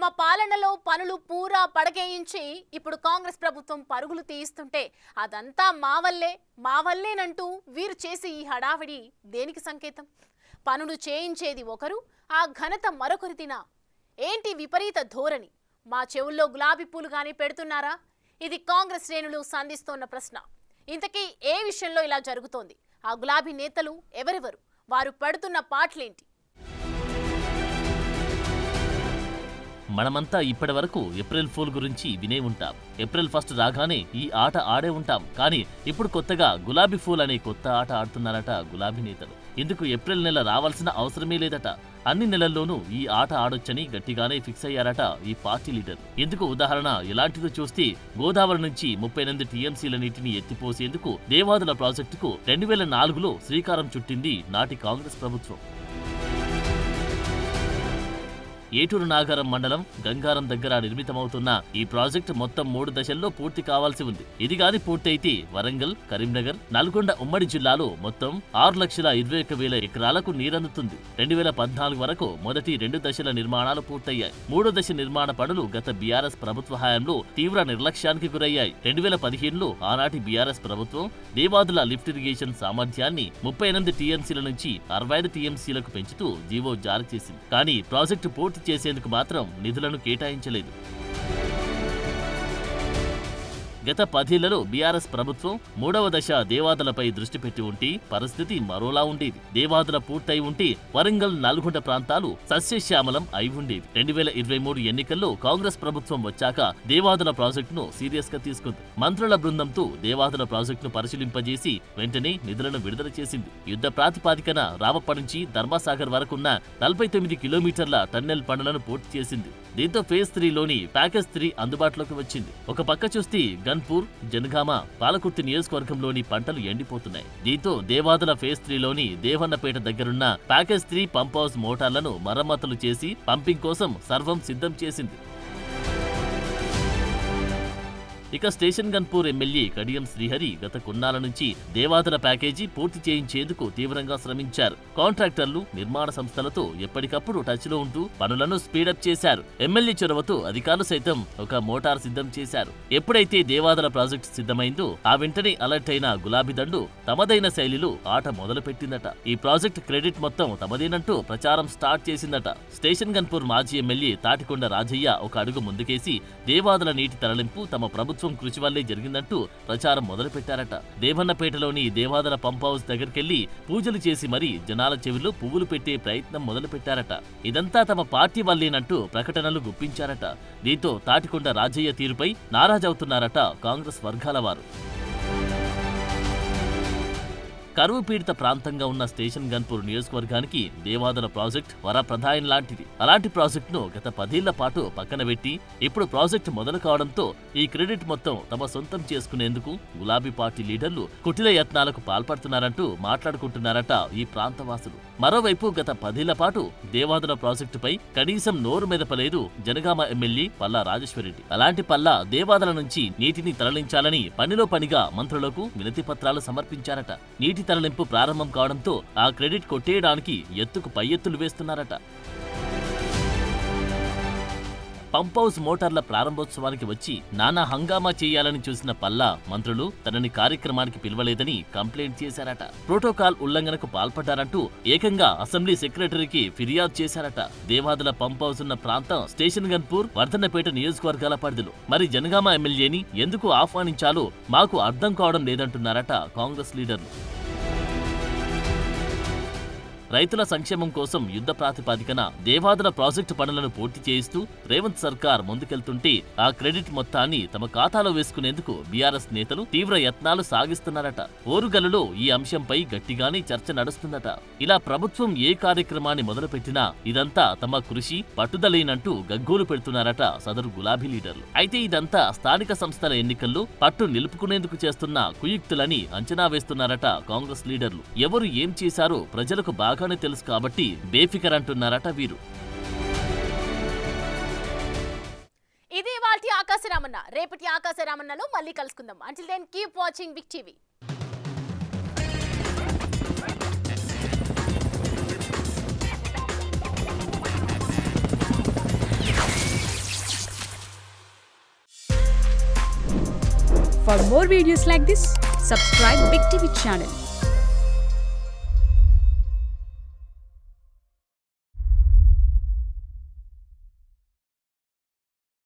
తమ పాలనలో పనులు పూరా పడకేయించి ఇప్పుడు కాంగ్రెస్ ప్రభుత్వం పరుగులు తీయిస్తుంటే అదంతా మా వల్లేనంటూ వీరు చేసి ఈ హడావిడి దేనికి సంకేతం? పనులు చేయించేది ఒకరు, ఆ ఘనత మరొకరిదినా? ఏంటి విపరీత ధోరణి? మా చెవుల్లో గులాబీ పూలు గాని పెడుతున్నారా? ఇది కాంగ్రెస్ శ్రేణులు సంధిస్తోన్న ప్రశ్న. ఇంతకీ ఏ విషయంలో ఇలా జరుగుతోంది? ఆ గులాబీ నేతలు ఎవరెవరు? వారు పడుతున్న పాటలేంటి? మనమంతా ఇప్పటి వరకు ఏప్రిల్ ఫూల్ గురించి వినే ఉంటాం. ఏప్రిల్ 1 రాగానే ఈ ఆట ఆడే ఉంటాం. కానీ ఇప్పుడు కొత్తగా గులాబీ ఫూల్ అనే కొత్త ఆట ఆడుతున్నారట గులాబీ నేతలు. ఇందుకు ఏప్రిల్ నెల రావాల్సిన అవసరమే లేదట. అన్ని నెలల్లోనూ ఈ ఆట ఆడొచ్చని గట్టిగానే ఫిక్స్ అయ్యారట ఈ పార్టీ లీడర్. ఇందుకు ఉదాహరణ ఎలాంటిదో చూస్తే, గోదావరి నుంచి 38 టీఎంసీల నీటిని ఎత్తిపోసేందుకు దేవాదుల ప్రాజెక్టుకు 2004లో శ్రీకారం చుట్టింది నాటి కాంగ్రెస్ ప్రభుత్వం. ఏటూరు నాగారం మండలం గంగారం దగ్గర నిర్మితమవుతున్న ఈ ప్రాజెక్టు మొత్తం 3 దశల్లో పూర్తి కావాల్సి ఉంది. ఇది గాని పూర్తయితే వరంగల్, కరీంనగర్, నల్గొండ ఉమ్మడి జిల్లాలో మొత్తం 6,21,000 ఎకరాలకు నీరందుతుంది. 2014 వరకు మొదటి 2 దశల నిర్మాణాలు పూర్తయ్యాయి. 3వ దశ నిర్మాణ పనులు గత బీఆర్ఎస్ ప్రభుత్వ హయాంలో తీవ్ర నిర్లక్ష్యానికి గురయ్యాయి. 2015లో ఆనాటి బీఆర్ఎస్ ప్రభుత్వం దేవాదుల లిఫ్ట్ ఇరిగేషన్ సామర్థ్యాన్ని 38 టీఎంసీల నుంచి 65 టీఎంసీలకు పెంచుతూ జీవో జారీ చేసింది. కానీ ప్రాజెక్టు పూర్తి చేసేందుకు మాత్రం నిధులను కేటాయించలేదు. గత 10 ఏళ్లలో బీఆర్ఎస్ ప్రభుత్వం 3వ దశ దేవాదులపై దృష్టి పెట్టి ఉంటే పరిస్థితి మరోలా ఉండేది. దేవాదుల పూర్తయి ఉంటే వరంగల్, నల్గొండ ప్రాంతాలు సస్యశ్యామలం అయి ఉండేవి. 2023 ఎన్నికల్లో కాంగ్రెస్ ప్రభుత్వం వచ్చాక దేవాదుల ప్రాజెక్టును సీరియస్ గా తీసుకుంది. మంత్రుల బృందంతో దేవాదుల ప్రాజెక్టును పరిశీలింపజేసి వెంటనే నిధులను విడుదల చేసింది. యుద్ధ ప్రాతిపాదికన రామప్ప నుంచి ధర్మసాగర్ వరకున్న 49 కిలోమీటర్ల టన్నెల్ పనులను పూర్తి చేసింది. దీంతో ఫేజ్ 3లోని ప్యాకేజ్ 3 అందుబాటులోకి వచ్చింది. ఒక పక్క చూస్తే గన్పూర్, జనగామ, పాలకుర్తి నియోజకవర్గంలోని పంటలు ఎండిపోతున్నాయి. దీంతో దేవాదుల ఫేజ్ 3లోని దేవన్నపేట దగ్గరున్న ప్యాకేజ్ 3 పంప్ హౌస్ మోటార్లను మరమ్మతులు చేసి పంపింగ్ కోసం సర్వం సిద్ధం చేసింది. ఇక స్టేషన్ గన్పూర్ ఎమ్మెల్యే కడియం శ్రీహరి గత కొన్నాళ్ల నుంచి దేవాదుల ప్యాకేజీ పూర్తి చేయించేందుకు తీవ్రంగా శ్రమించారు. కాంట్రాక్టర్లు, నిర్మాణ సంస్థలతో ఎప్పటికప్పుడు టచ్ లో ఉంటూ పనులను స్పీడప్ చేశారు. ఎమ్మెల్యే చొరవతో అధికారులు సైతం ఒక మోటార్ సిద్ధం చేశారు. ఎప్పుడైతే దేవాదుల ప్రాజెక్టు సిద్ధమైందో ఆ వెంటనే అలర్ట్ అయిన గులాబీ దండు తమదైన శైలిలో ఆట మొదలు పెట్టిందట. ఈ ప్రాజెక్టు క్రెడిట్ మొత్తం తమదేనంటూ ప్రచారం స్టార్ట్ చేసిందట. స్టేషన్ గన్పూర్ మాజీ ఎమ్మెల్యే తాటికొండ రాజయ్య ఒక అడుగు ముందుకేసి దేవాదుల నీటి తరలింపు తమ ప్రభుత్వం కృషి వల్లే జరిగిందంటూ ప్రచారం మొదలుపెట్టారట. దేవన్నపేటలోని దేవాదుల పంప్ హౌస్ దగ్గరికెళ్లి పూజలు చేసి మరీ జనాల చెవిలో పువ్వులు పెట్టే ప్రయత్నం మొదలుపెట్టారట. ఇదంతా తమ పార్టీ వల్లేనంటూ ప్రకటనలు గుప్పించారట. దీంతో తాటికొండ రాజయ్య తీరుపై నారాజవుతున్నారట కాంగ్రెస్ వర్గాల వారు. కరువు పీడిత ప్రాంతంగా ఉన్న స్టేషన్ గన్పూర్ నియోజకవర్గానికి దేవాదుల ప్రాజెక్ట్ వరప్రదాయం లాంటిది. అలాంటి ప్రాజెక్టును గత 10 ఏళ్ల పాటు పక్కన పెట్టి ఇప్పుడు ప్రాజెక్టు మొదలు కావడంతో ఈ క్రెడిట్ మొత్తం తమ సొంతం చేసుకునేందుకు గులాబీ పార్టీ లీడర్లు కుటిల యత్నాలకు పాల్పడుతున్నారంటూ మాట్లాడుకుంటున్నారట ఈ ప్రాంతవాసులు. మరోవైపు గత 10 ఏళ్ల పాటు దేవాదుల ప్రాజెక్టుపై కనీసం నోరు మెదపలేదు జనగామ ఎమ్మెల్యే పల్లా రాజేశ్వరరెడ్డి. అలాంటి పల్లా దేవాదుల నుంచి నీటిని తరలించాలని పనిలో పనిగా మంత్రులకు వినతి పత్రాలు సమర్పించారట. నీటి తరలింపు ప్రారంభం కావడంతో ఆ క్రెడిట్ కొట్టేయడానికి ఎత్తుకు పై ఎత్తులు వేస్తున్నారట. పంప్ హౌస్ మోటార్ల ప్రారంభోత్సవానికి వచ్చి నానా హంగామా చేయాలని చూసిన పల్లా మంత్రులు తనని కార్యక్రమానికి పిలవలేదని కంప్లైంట్ చేశారట. ప్రోటోకాల్ ఉల్లంఘనకు పాల్పడ్డారంటూ ఏకంగా అసెంబ్లీ సెక్రటరీకి ఫిర్యాదు చేశారట. దేవాదుల పంప్ హౌస్ ఉన్న ప్రాంతం స్టేషన్ గన్పూర్, వర్ధన్నపేట నియోజకవర్గాల పరిధిలో. మరి జనగామ ఎమ్మెల్యేని ఎందుకు ఆహ్వానించాలో మాకు అర్థం కావడం లేదంటున్నారట కాంగ్రెస్ లీడర్లు. రైతుల సంక్షేమం కోసం యుద్ధ ప్రాతిపాదికన దేవాదుల ప్రాజెక్టు పనులను పూర్తి చేయిస్తూ రేవంత్ సర్కార్ ముందుకెళ్తుంటే ఆ క్రెడిట్ మొత్తాన్ని తమ ఖాతాలో వేసుకునేందుకు బీఆర్ఎస్ నేతలు తీవ్ర యత్నాలు సాగిస్తున్నారట. ఓరుగల్లులో ఈ అంశంపై గట్టిగానే చర్చ నడుస్తుందట. ఇలా ప్రభుత్వం ఏ కార్యక్రమాన్ని మొదలుపెట్టినా ఇదంతా తమ కృషి, పట్టుదలేనంటూ గగ్గోలు పెడుతున్నారట సదరు గులాబీ లీడర్లు. అయితే ఇదంతా స్థానిక సంస్థల ఎన్నికల్లో పట్టు నిలుపుకునేందుకు చేస్తున్న కుయుక్తులని అంచనా వేస్తున్నారట కాంగ్రెస్ లీడర్లు. ఎవరు ఏం చేశారో ప్రజలకు బాగా తెలుసు కాబట్టి బేఫికర్ అంటున్నారట వీరు. ఇది వాటి ఆకాశరామన్న. రేపటి ఆకాశరామన్నలో మళ్ళీ కలుసుకుందాం. Until then keep watching big TV. For more videos like this, subscribe Big TV channel.